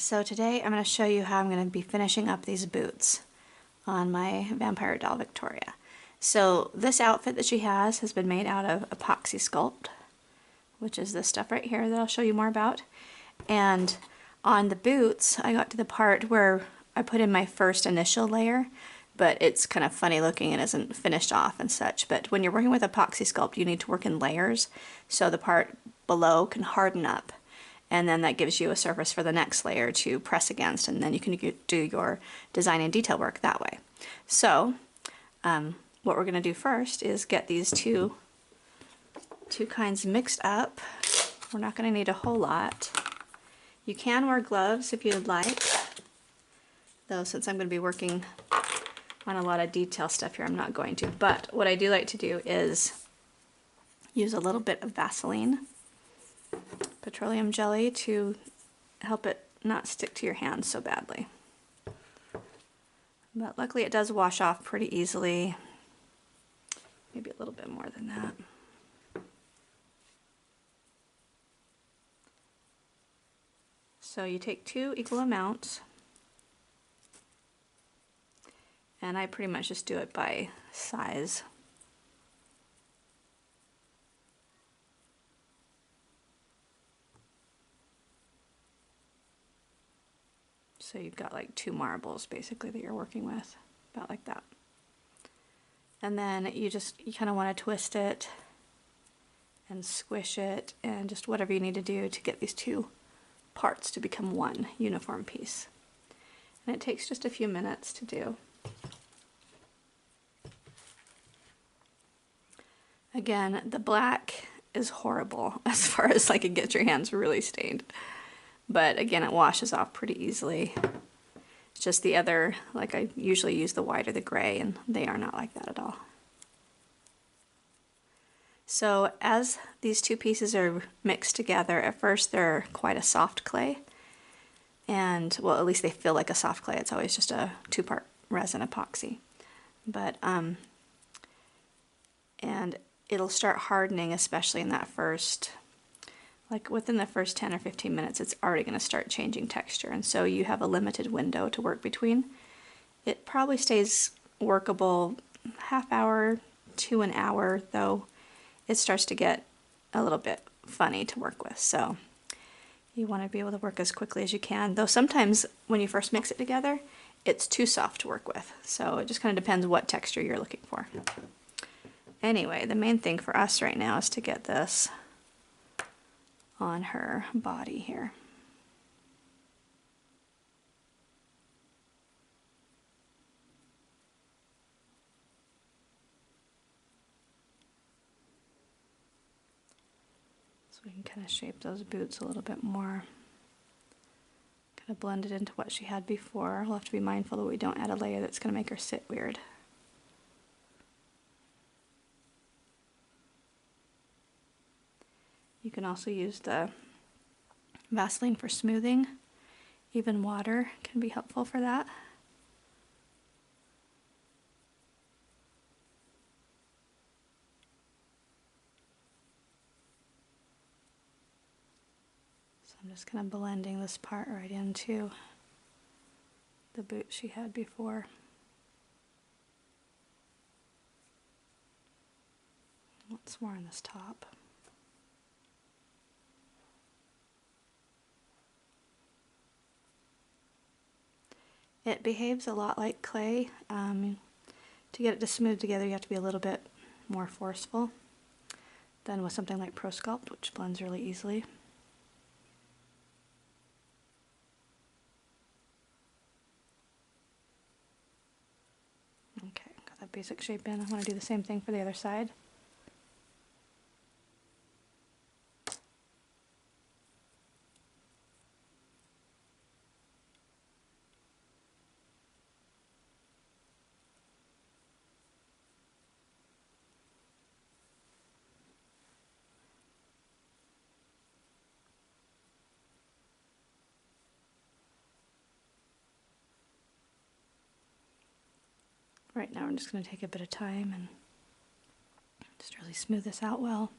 So today I'm going to show you how I'm going to be finishing up these boots on my vampire doll Victoria. So this outfit that she has been made out of epoxy sculpt, which is this stuff right here that I'll show you more about. And on the boots I got to the part where I put in my first initial layer, but it's kind of funny looking and isn't finished off and such. But when you're working with epoxy sculpt, you need to work in layers so the part below can harden up. And then that gives you a surface for the next layer to press against, and then you can do your design and detail work that way. So what we're going to do first is get these two kinds mixed up. We're not going to need a whole lot. You can wear gloves if you'd like, though since I'm going to be working on a lot of detail stuff here, I'm not going to. But what I do like to do is use a little bit of Vaseline, petroleum jelly, to help it not stick to your hands so badly. But luckily it does wash off pretty easily. Maybe a little bit more than that. So you take 2 equal amounts, and I pretty much just do it by size. So you've got like 2 marbles basically that you're working with, about like that. And then you kind of want to twist it and squish it and just whatever you need to do to get these 2 parts to become one uniform piece. And it takes just a few minutes to do. Again, the black is horrible as far as like it gets your hands really stained. But again, it washes off pretty easily. It's just the other, like I usually use the white or the gray, and they are not like that at all. So as these 2 pieces are mixed together, at first they're quite a soft clay. And, well, at least they feel like a soft clay. It's always just a 2-part resin epoxy. But, and it'll start hardening, especially in that first, like within the first 10 or 15 minutes, it's already going to start changing texture. And so you have a limited window to work between. It probably stays workable half hour to an hour, though it starts to get a little bit funny to work with. So you want to be able to work as quickly as you can, though sometimes when you first mix it together, it's too soft to work with. So it just kind of depends what texture you're looking for. Anyway, the main thing for us right now is to get this on her body here. So we can kind of shape those boots a little bit more. Kind of blend it into what she had before. We'll have to be mindful that we don't add a layer that's going to make her sit weird. You can also use the Vaseline for smoothing. Even water can be helpful for that. So I'm just kind of blending this part right into the boot she had before. Lots more on this top. It behaves a lot like clay. To get it to smooth together, you have to be a little bit more forceful than with something like Pro Sculpt, which blends really easily. Okay, got that basic shape in. I want to do the same thing for the other side. Right now I'm just going to take a bit of time and just really smooth this out well.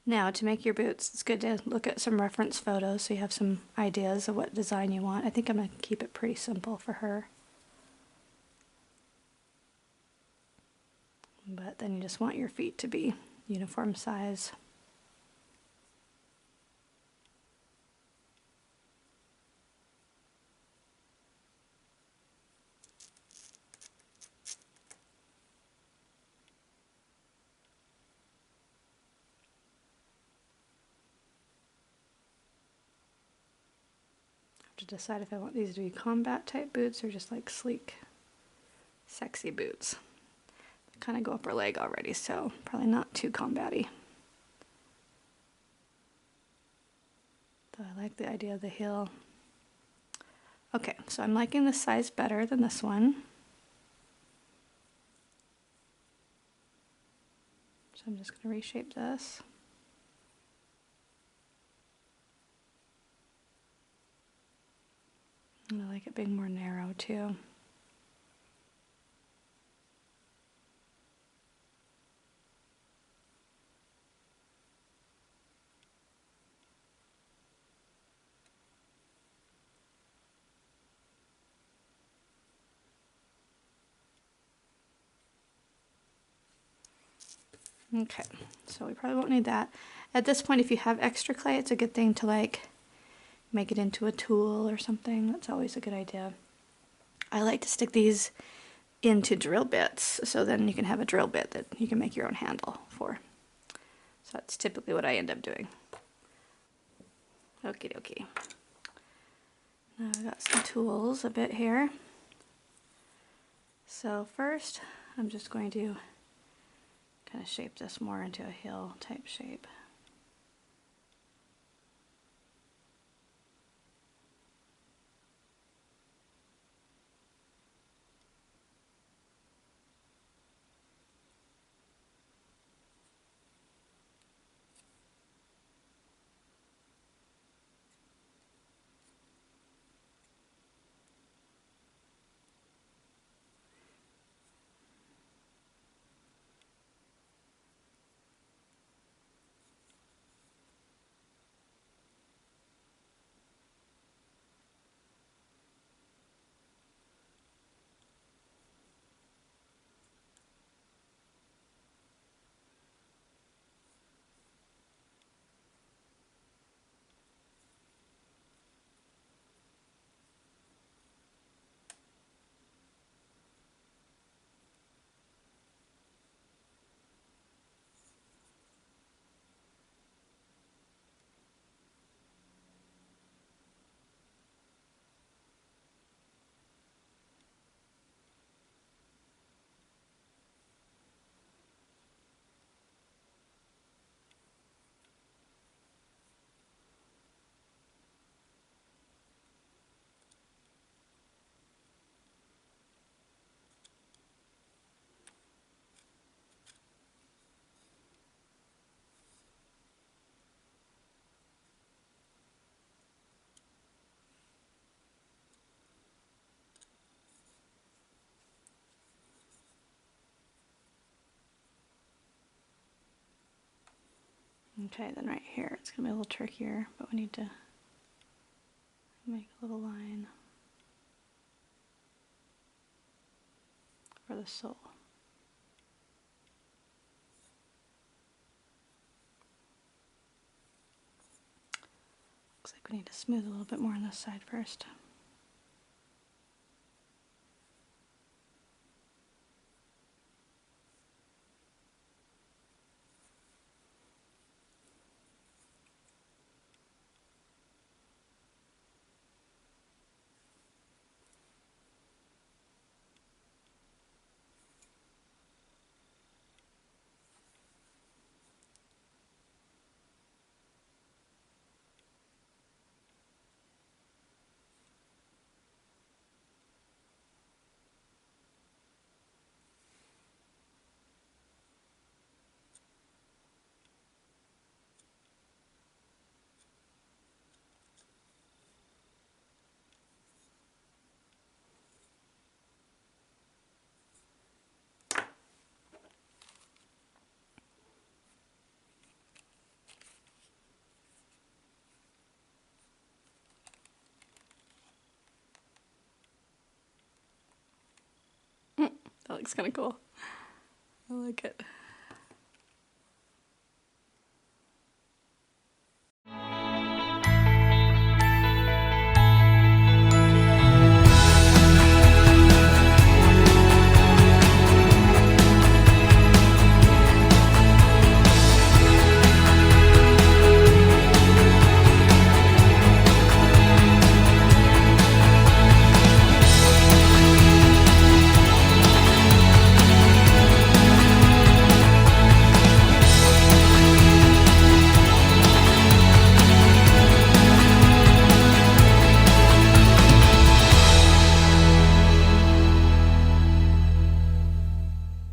Now, to make your boots, it's good to look at some reference photos so you have some ideas of what design you want. I think I'm going to keep it pretty simple for her. But then you just want your feet to be uniform size. To decide if I want these to be combat type boots or just like sleek, sexy boots. They kind of go up her leg already, so probably not too combat-y. Though I like the idea of the heel. Okay, so I'm liking this size better than this one. So I'm just going to reshape this. And I like it being more narrow too. Okay, so we probably won't need that. At this point, if you have extra clay, it's a good thing to like make it into a tool or something. That's always a good idea. I like to stick these into drill bits, so then you can have a drill bit that you can make your own handle for. So that's typically what I end up doing. Okie dokie. Now I've got some tools a bit here. So first, I'm just going to kind of shape this more into a heel type shape. Okay, then right here, it's going to be a little trickier, but we need to make a little line for the sole. Looks like we need to smooth a little bit more on this side first. looks kind of cool. I like it.